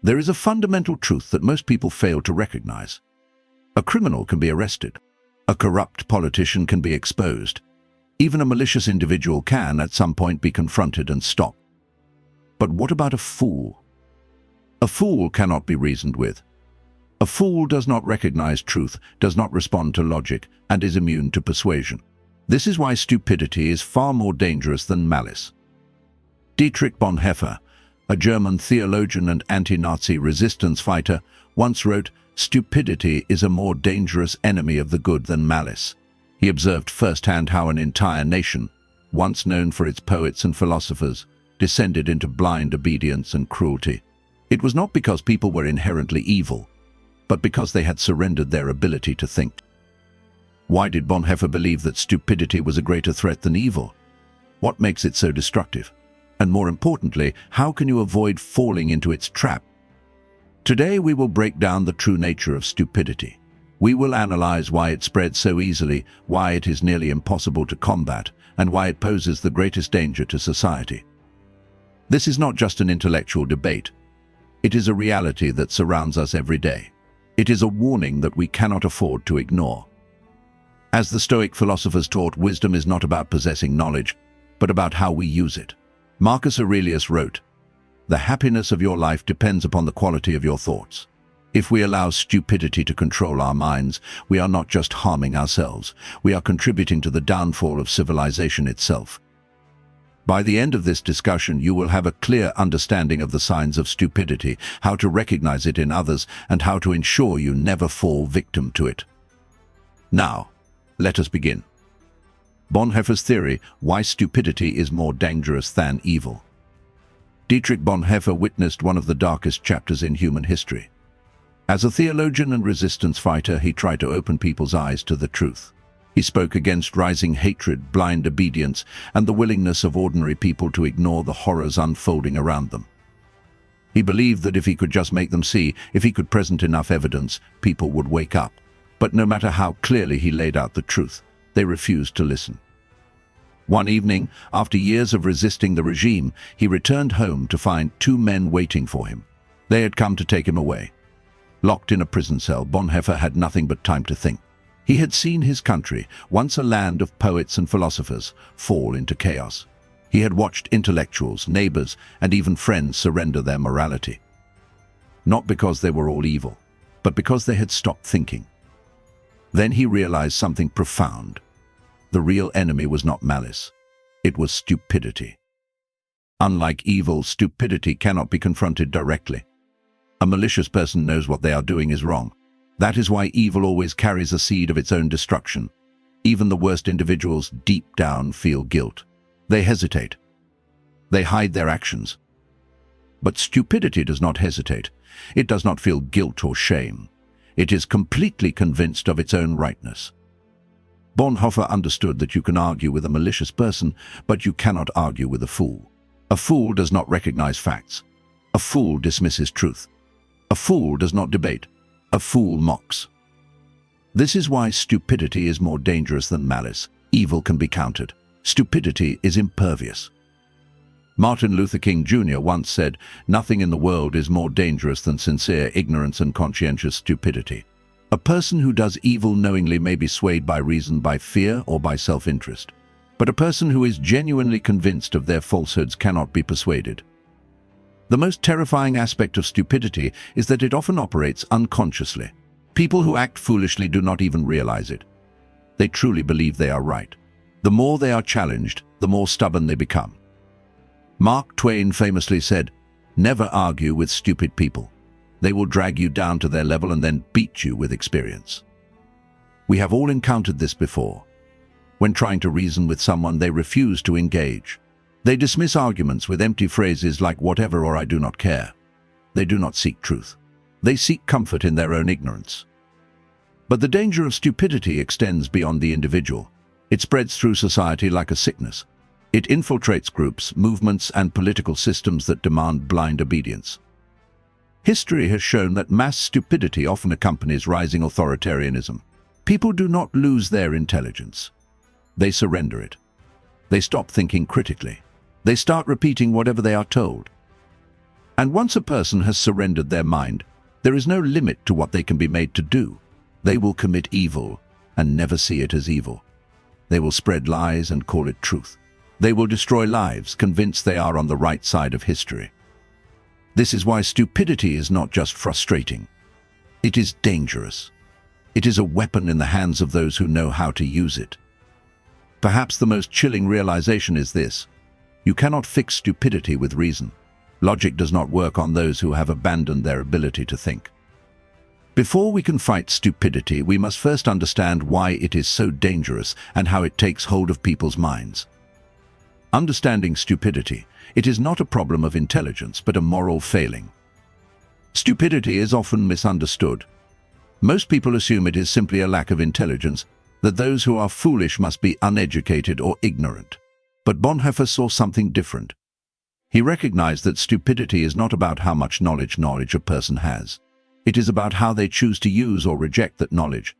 There is a fundamental truth that most people fail to recognize. A criminal can be arrested. A corrupt politician can be exposed. Even a malicious individual can, at some point, be confronted and stopped. But what about a fool? A fool cannot be reasoned with. A fool does not recognize truth, does not respond to logic, and is immune to persuasion. This is why stupidity is far more dangerous than malice. Dietrich Bonhoeffer, a German theologian and anti-Nazi resistance fighter, once wrote, "Stupidity is a more dangerous enemy of the good than malice." He observed firsthand how an entire nation, once known for its poets and philosophers, descended into blind obedience and cruelty. It was not because people were inherently evil, but because they had surrendered their ability to think. Why did Bonhoeffer believe that stupidity was a greater threat than evil? What makes it so destructive? And more importantly, how can you avoid falling into its trap? Today we will break down the true nature of stupidity. We will analyze why it spreads so easily, why it is nearly impossible to combat, and why it poses the greatest danger to society. This is not just an intellectual debate. It is a reality that surrounds us every day. It is a warning that we cannot afford to ignore. As the Stoic philosophers taught, wisdom is not about possessing knowledge, but about how we use it. Marcus Aurelius wrote, "The happiness of your life depends upon the quality of your thoughts." If we allow stupidity to control our minds, we are not just harming ourselves, we are contributing to the downfall of civilization itself. By the end of this discussion, you will have a clear understanding of the signs of stupidity, how to recognize it in others, and how to ensure you never fall victim to it. Now, let us begin. Bonhoeffer's theory, why stupidity is more dangerous than evil. Dietrich Bonhoeffer witnessed one of the darkest chapters in human history. As a theologian and resistance fighter, he tried to open people's eyes to the truth. He spoke against rising hatred, blind obedience, and the willingness of ordinary people to ignore the horrors unfolding around them. He believed that if he could just make them see, if he could present enough evidence, people would wake up. But no matter how clearly he laid out the truth, they refused to listen. One evening, after years of resisting the regime, he returned home to find two men waiting for him. They had come to take him away. Locked in a prison cell, Bonhoeffer had nothing but time to think. He had seen his country, once a land of poets and philosophers, fall into chaos. He had watched intellectuals, neighbors, and even friends surrender their morality. Not because they were all evil, but because they had stopped thinking. Then he realized something profound. The real enemy was not malice. It was stupidity. Unlike evil, stupidity cannot be confronted directly. A malicious person knows what they are doing is wrong. That is why evil always carries a seed of its own destruction. Even the worst individuals deep down feel guilt. They hesitate. They hide their actions. But stupidity does not hesitate. It does not feel guilt or shame. It is completely convinced of its own rightness. Bonhoeffer understood that you can argue with a malicious person, but you cannot argue with a fool. A fool does not recognize facts. A fool dismisses truth. A fool does not debate. A fool mocks. This is why stupidity is more dangerous than malice. Evil can be countered. Stupidity is impervious. Martin Luther King Jr. once said, "Nothing in the world is more dangerous than sincere ignorance and conscientious stupidity." A person who does evil knowingly may be swayed by reason, by fear, or by self-interest. But a person who is genuinely convinced of their falsehoods cannot be persuaded. The most terrifying aspect of stupidity is that it often operates unconsciously. People who act foolishly do not even realize it. They truly believe they are right. The more they are challenged, the more stubborn they become. Mark Twain famously said, "Never argue with stupid people. They will drag you down to their level and then beat you with experience." We have all encountered this before. When trying to reason with someone, they refuse to engage. They dismiss arguments with empty phrases like "whatever" or "I do not care." They do not seek truth. They seek comfort in their own ignorance. But the danger of stupidity extends beyond the individual. It spreads through society like a sickness. It infiltrates groups, movements, and political systems that demand blind obedience. History has shown that mass stupidity often accompanies rising authoritarianism. People do not lose their intelligence. They surrender it. They stop thinking critically. They start repeating whatever they are told. And once a person has surrendered their mind, there is no limit to what they can be made to do. They will commit evil and never see it as evil. They will spread lies and call it truth. They will destroy lives, convinced they are on the right side of history. This is why stupidity is not just frustrating. It is dangerous. It is a weapon in the hands of those who know how to use it. Perhaps the most chilling realization is this: you cannot fix stupidity with reason. Logic does not work on those who have abandoned their ability to think. Before we can fight stupidity, we must first understand why it is so dangerous and how it takes hold of people's minds. Understanding stupidity, it is not a problem of intelligence, but a moral failing. Stupidity is often misunderstood. Most people assume it is simply a lack of intelligence, that those who are foolish must be uneducated or ignorant. But Bonhoeffer saw something different. He recognized that stupidity is not about how much knowledge a person has. It is about how they choose to use or reject that knowledge.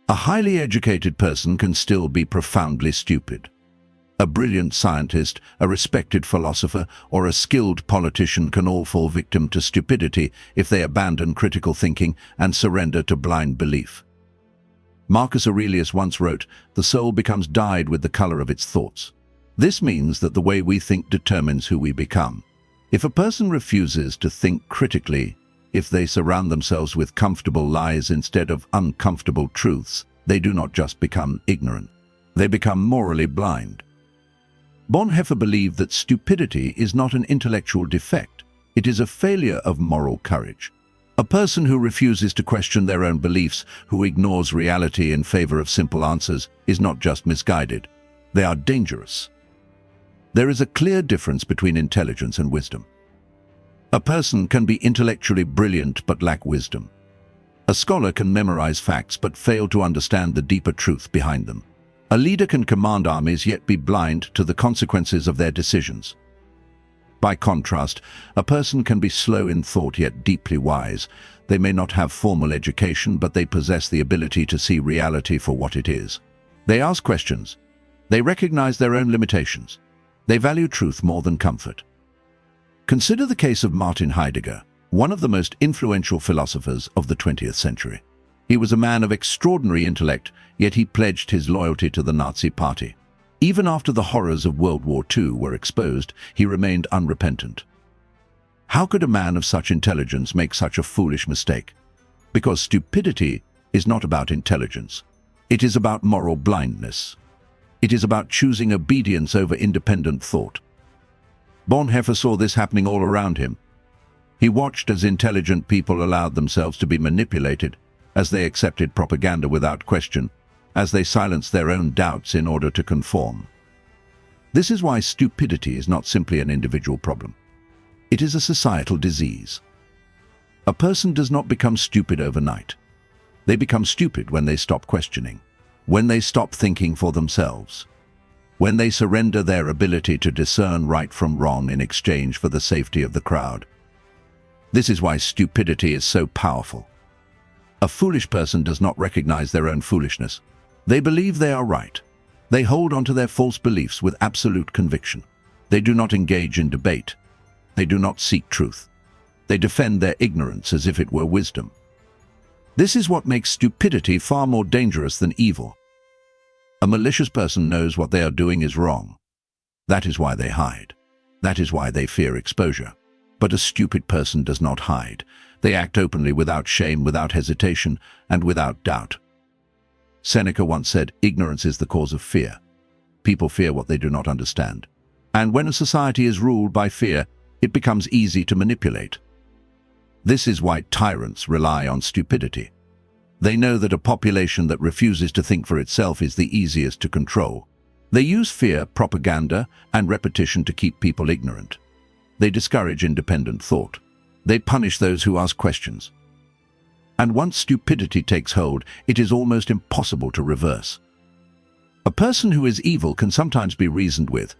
A highly educated person can still be profoundly stupid. A brilliant scientist, a respected philosopher, or a skilled politician can all fall victim to stupidity if they abandon critical thinking and surrender to blind belief. Marcus Aurelius once wrote, "The soul becomes dyed with the color of its thoughts." This means that the way we think determines who we become. If a person refuses to think critically, if they surround themselves with comfortable lies instead of uncomfortable truths, they do not just become ignorant. They become morally blind. Bonhoeffer believed that stupidity is not an intellectual defect. It is a failure of moral courage. A person who refuses to question their own beliefs, who ignores reality in favor of simple answers, is not just misguided. They are dangerous. There is a clear difference between intelligence and wisdom. A person can be intellectually brilliant but lack wisdom. A scholar can memorize facts but fail to understand the deeper truth behind them. A leader can command armies yet be blind to the consequences of their decisions. By contrast, a person can be slow in thought yet deeply wise. They may not have formal education, but they possess the ability to see reality for what it is. They ask questions. They recognize their own limitations. They value truth more than comfort. Consider the case of Martin Heidegger, one of the most influential philosophers of the 20th century. He was a man of extraordinary intellect, yet he pledged his loyalty to the Nazi Party. Even after the horrors of World War II were exposed, he remained unrepentant. How could a man of such intelligence make such a foolish mistake? Because stupidity is not about intelligence. It is about moral blindness. It is about choosing obedience over independent thought. Bonhoeffer saw this happening all around him. He watched as intelligent people allowed themselves to be manipulated, as they accepted propaganda without question, as they silenced their own doubts in order to conform. This is why stupidity is not simply an individual problem. It is a societal disease. A person does not become stupid overnight. They become stupid when they stop questioning, when they stop thinking for themselves, when they surrender their ability to discern right from wrong in exchange for the safety of the crowd. This is why stupidity is so powerful. A foolish person does not recognize their own foolishness. They believe they are right. They hold on to their false beliefs with absolute conviction. They do not engage in debate. They do not seek truth. They defend their ignorance as if it were wisdom. This is what makes stupidity far more dangerous than evil. A malicious person knows what they are doing is wrong. That is why they hide. That is why they fear exposure. But a stupid person does not hide. They act openly, without shame, without hesitation, and without doubt. Seneca once said, "Ignorance is the cause of fear." People fear what they do not understand. And when a society is ruled by fear, it becomes easy to manipulate. This is why tyrants rely on stupidity. They know that a population that refuses to think for itself is the easiest to control. They use fear, propaganda, and repetition to keep people ignorant. They discourage independent thought. They punish those who ask questions. And once stupidity takes hold, it is almost impossible to reverse. A person who is evil can sometimes be reasoned with.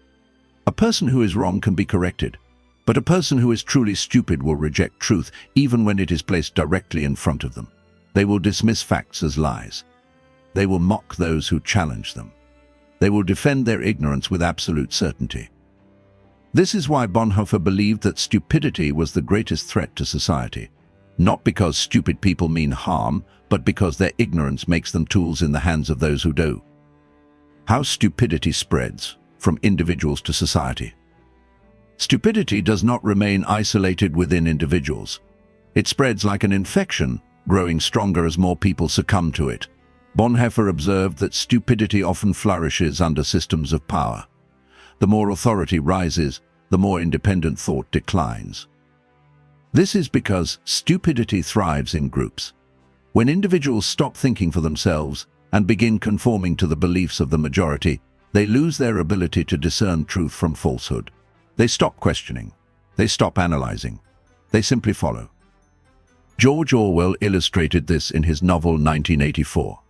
A person who is wrong can be corrected. But a person who is truly stupid will reject truth even when it is placed directly in front of them. They will dismiss facts as lies. They will mock those who challenge them. They will defend their ignorance with absolute certainty. This is why Bonhoeffer believed that stupidity was the greatest threat to society. Not because stupid people mean harm, but because their ignorance makes them tools in the hands of those who do. How stupidity spreads from individuals to society. Stupidity does not remain isolated within individuals. It spreads like an infection, growing stronger as more people succumb to it. Bonhoeffer observed that stupidity often flourishes under systems of power. The more authority rises, the more independent thought declines. This is because stupidity thrives in groups. When individuals stop thinking for themselves and begin conforming to the beliefs of the majority, they lose their ability to discern truth from falsehood. They stop questioning. They stop analyzing. They simply follow. George Orwell illustrated this in his novel 1984.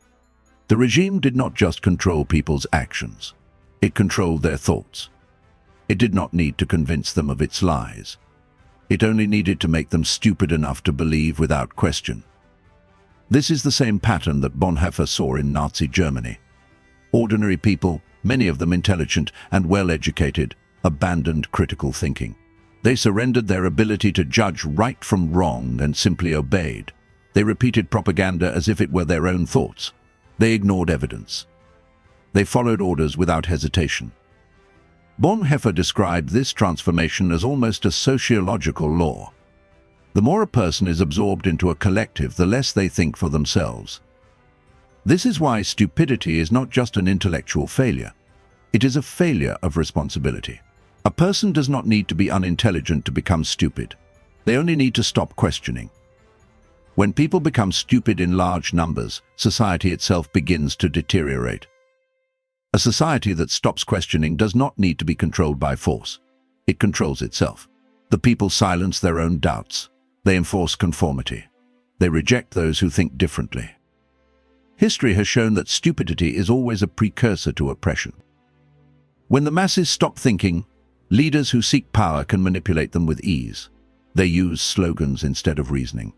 The regime did not just control people's actions. It controlled their thoughts. It did not need to convince them of its lies. It only needed to make them stupid enough to believe without question. This is the same pattern that Bonhoeffer saw in Nazi Germany. Ordinary people, many of them intelligent and well-educated, abandoned critical thinking. They surrendered their ability to judge right from wrong and simply obeyed. They repeated propaganda as if it were their own thoughts. They ignored evidence. They followed orders without hesitation. Bonhoeffer described this transformation as almost a sociological law. The more a person is absorbed into a collective, the less they think for themselves. This is why stupidity is not just an intellectual failure. It is a failure of responsibility. A person does not need to be unintelligent to become stupid. They only need to stop questioning. When people become stupid in large numbers, society itself begins to deteriorate. A society that stops questioning does not need to be controlled by force. It controls itself. The people silence their own doubts. They enforce conformity. They reject those who think differently. History has shown that stupidity is always a precursor to oppression. When the masses stop thinking, leaders who seek power can manipulate them with ease. They use slogans instead of reasoning.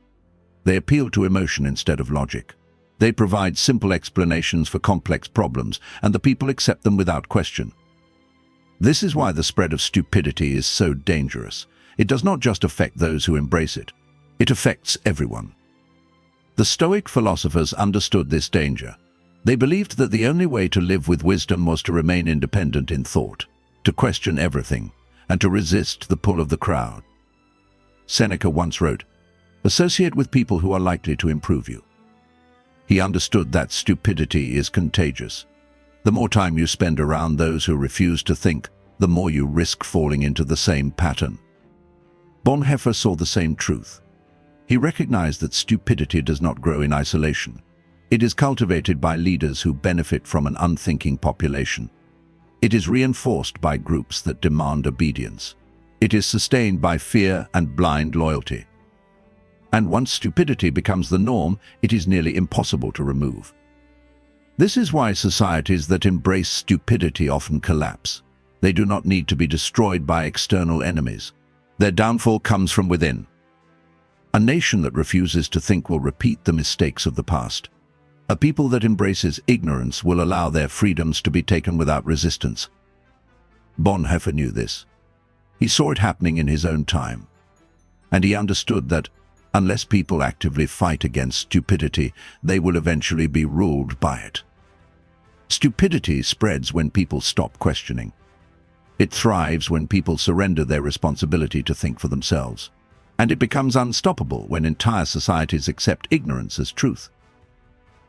They appeal to emotion instead of logic. They provide simple explanations for complex problems, and the people accept them without question. This is why the spread of stupidity is so dangerous. It does not just affect those who embrace it. It affects everyone. The Stoic philosophers understood this danger. They believed that the only way to live with wisdom was to remain independent in thought, to question everything, and to resist the pull of the crowd. Seneca once wrote, "Associate with people who are likely to improve you." He understood that stupidity is contagious. The more time you spend around those who refuse to think, the more you risk falling into the same pattern. Bonhoeffer saw the same truth. He recognized that stupidity does not grow in isolation. It is cultivated by leaders who benefit from an unthinking population. It is reinforced by groups that demand obedience. It is sustained by fear and blind loyalty. And once stupidity becomes the norm, it is nearly impossible to remove. This is why societies that embrace stupidity often collapse. They do not need to be destroyed by external enemies. Their downfall comes from within. A nation that refuses to think will repeat the mistakes of the past. A people that embraces ignorance will allow their freedoms to be taken without resistance. Bonhoeffer knew this. He saw it happening in his own time. And he understood that unless people actively fight against stupidity, they will eventually be ruled by it. Stupidity spreads when people stop questioning. It thrives when people surrender their responsibility to think for themselves. And it becomes unstoppable when entire societies accept ignorance as truth.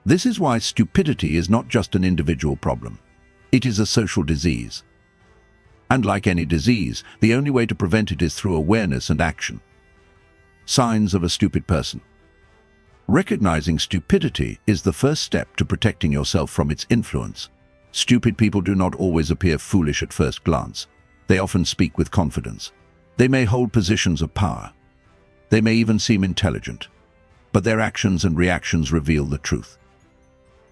This is why stupidity is not just an individual problem. It is a social disease. And like any disease, the only way to prevent it is through awareness and action. Signs of a stupid person. Recognizing stupidity is the first step to protecting yourself from its influence. Stupid people do not always appear foolish at first glance. They often speak with confidence. They may hold positions of power. They may even seem intelligent. But their actions and reactions reveal the truth.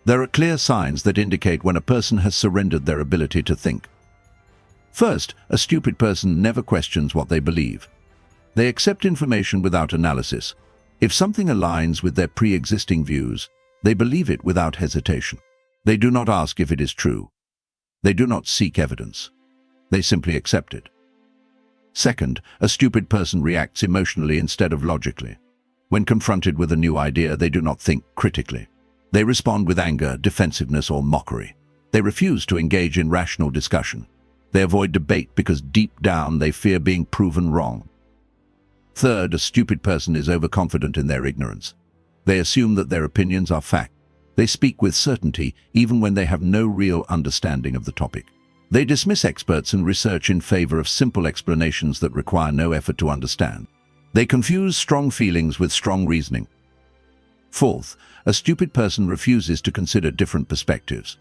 There are clear signs that indicate when a person has surrendered their ability to think. First, a stupid person never questions what they believe. They accept information without analysis. If something aligns with their pre-existing views, they believe it without hesitation. They do not ask if it is true. They do not seek evidence. They simply accept it. Second, a stupid person reacts emotionally instead of logically. When confronted with a new idea, they do not think critically. They respond with anger, defensiveness, or mockery. They refuse to engage in rational discussion. They avoid debate because deep down they fear being proven wrong. Third, a stupid person is overconfident in their ignorance. They assume that their opinions are fact. They speak with certainty even when they have no real understanding of the topic. They dismiss experts and research in favor of simple explanations that require no effort to understand. They confuse strong feelings with strong reasoning. Fourth, a stupid person refuses to consider different perspectives.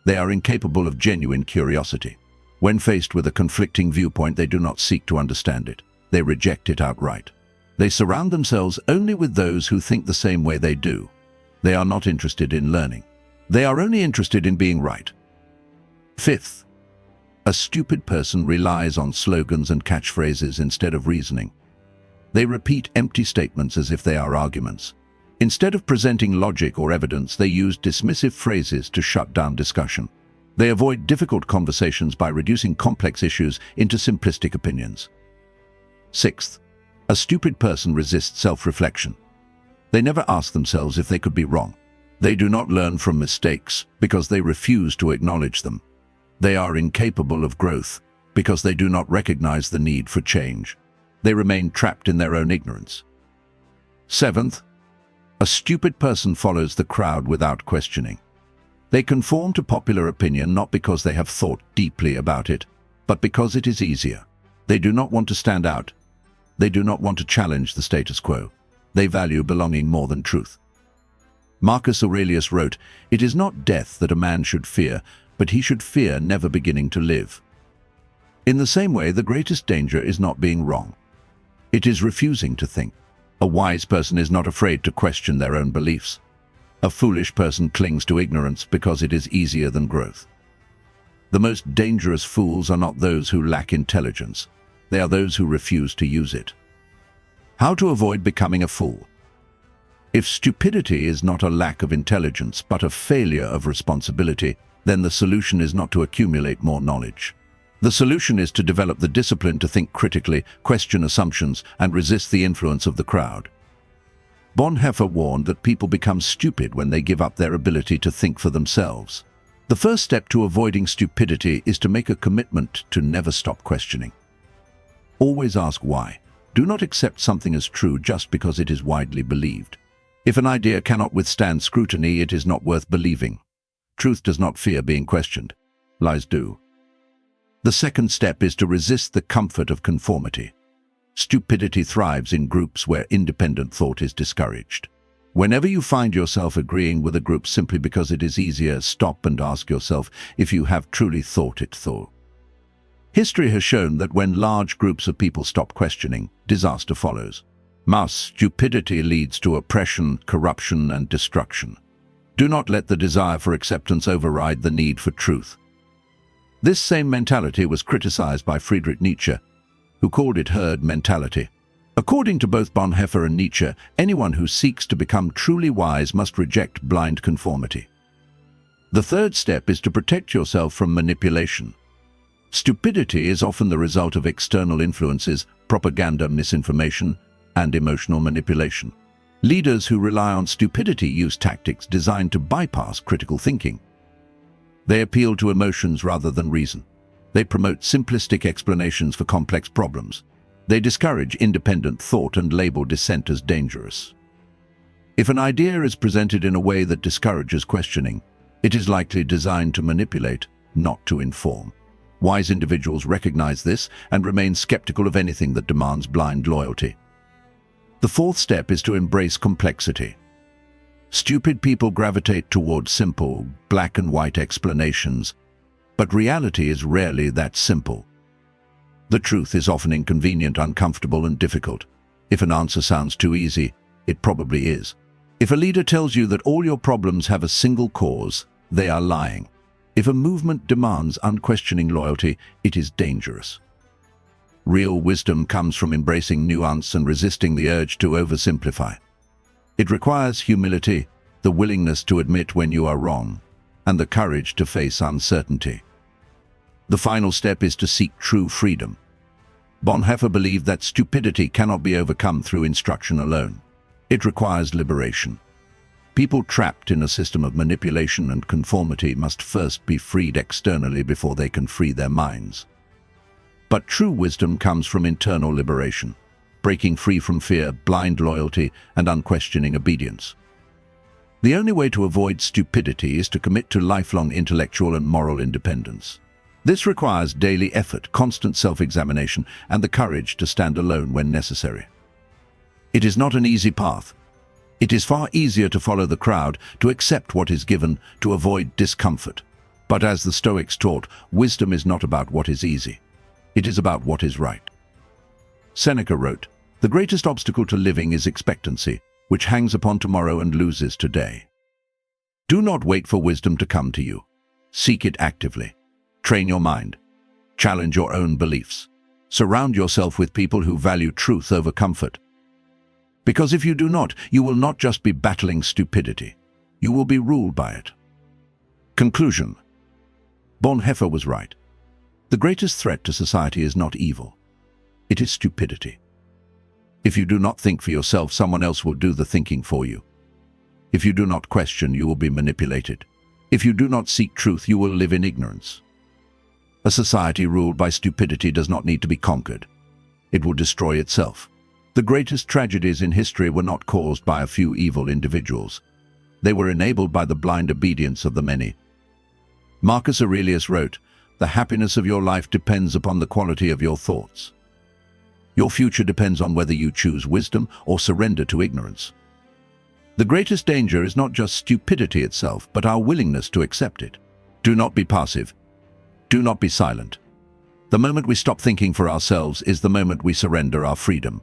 They are incapable of genuine curiosity. When faced with a conflicting viewpoint, they do not seek to understand it. They reject it outright. They surround themselves only with those who think the same way they do. They are not interested in learning. They are only interested in being right. Fifth, a stupid person relies on slogans and catchphrases instead of reasoning. They repeat empty statements as if they are arguments. Instead of presenting logic or evidence, they use dismissive phrases to shut down discussion. They avoid difficult conversations by reducing complex issues into simplistic opinions. Sixth, a stupid person resists self-reflection. They never ask themselves if they could be wrong. They do not learn from mistakes because they refuse to acknowledge them. They are incapable of growth because they do not recognize the need for change. They remain trapped in their own ignorance. Seventh, a stupid person follows the crowd without questioning. They conform to popular opinion not because they have thought deeply about it, but because it is easier. They do not want to stand out. They do not want to challenge the status quo. They value belonging more than truth. Marcus Aurelius wrote, "It is not death that a man should fear, but he should fear never beginning to live." In the same way, the greatest danger is not being wrong. It is refusing to think. A wise person is not afraid to question their own beliefs. A foolish person clings to ignorance because it is easier than growth. The most dangerous fools are not those who lack intelligence. They are those who refuse to use it. How to avoid becoming a fool? If stupidity is not a lack of intelligence, but a failure of responsibility, then the solution is not to accumulate more knowledge. The solution is to develop the discipline to think critically, question assumptions, and resist the influence of the crowd. Bonhoeffer warned that people become stupid when they give up their ability to think for themselves. The first step to avoiding stupidity is to make a commitment to never stop questioning. Always ask why. Do not accept something as true just because it is widely believed. If an idea cannot withstand scrutiny, it is not worth believing. Truth does not fear being questioned. Lies do. The second step is to resist the comfort of conformity. Stupidity thrives in groups where independent thought is discouraged. Whenever you find yourself agreeing with a group simply because it is easier, stop and ask yourself if you have truly thought it through. History has shown that when large groups of people stop questioning, disaster follows. Mass stupidity leads to oppression, corruption, and destruction. Do not let the desire for acceptance override the need for truth. This same mentality was criticized by Friedrich Nietzsche, who called it herd mentality. According to both Bonhoeffer and Nietzsche, anyone who seeks to become truly wise must reject blind conformity. The third step is to protect yourself from manipulation. Stupidity is often the result of external influences, propaganda, misinformation, and emotional manipulation. Leaders who rely on stupidity use tactics designed to bypass critical thinking. They appeal to emotions rather than reason. They promote simplistic explanations for complex problems. They discourage independent thought and label dissent as dangerous. If an idea is presented in a way that discourages questioning, it is likely designed to manipulate, not to inform. Wise individuals recognize this and remain skeptical of anything that demands blind loyalty. The fourth step is to embrace complexity. Stupid people gravitate toward simple, black and white explanations, but reality is rarely that simple. The truth is often inconvenient, uncomfortable, and difficult. If an answer sounds too easy, it probably is. If a leader tells you that all your problems have a single cause, they are lying. If a movement demands unquestioning loyalty, it is dangerous. Real wisdom comes from embracing nuance and resisting the urge to oversimplify. It requires humility, the willingness to admit when you are wrong, and the courage to face uncertainty. The final step is to seek true freedom. Bonhoeffer believed that stupidity cannot be overcome through instruction alone. It requires liberation. People trapped in a system of manipulation and conformity must first be freed externally before they can free their minds. But true wisdom comes from internal liberation, breaking free from fear, blind loyalty, and unquestioning obedience. The only way to avoid stupidity is to commit to lifelong intellectual and moral independence. This requires daily effort, constant self-examination, and the courage to stand alone when necessary. It is not an easy path. It is far easier to follow the crowd, to accept what is given, to avoid discomfort. But as the Stoics taught, wisdom is not about what is easy. It is about what is right. Seneca wrote, "The greatest obstacle to living is expectancy, which hangs upon tomorrow and loses today." Do not wait for wisdom to come to you. Seek it actively. Train your mind. Challenge your own beliefs. Surround yourself with people who value truth over comfort. Because if you do not, you will not just be battling stupidity. You will be ruled by it. Conclusion. Bonhoeffer was right. The greatest threat to society is not evil. It is stupidity. If you do not think for yourself, someone else will do the thinking for you. If you do not question, you will be manipulated. If you do not seek truth, you will live in ignorance. A society ruled by stupidity does not need to be conquered. It will destroy itself. The greatest tragedies in history were not caused by a few evil individuals. They were enabled by the blind obedience of the many. Marcus Aurelius wrote, "The happiness of your life depends upon the quality of your thoughts." Your future depends on whether you choose wisdom or surrender to ignorance. The greatest danger is not just stupidity itself, but our willingness to accept it. Do not be passive. Do not be silent. The moment we stop thinking for ourselves is the moment we surrender our freedom.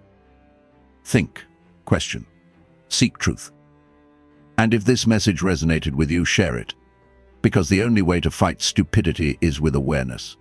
Think, question, seek truth. And if this message resonated with you, share it. Because the only way to fight stupidity is with awareness.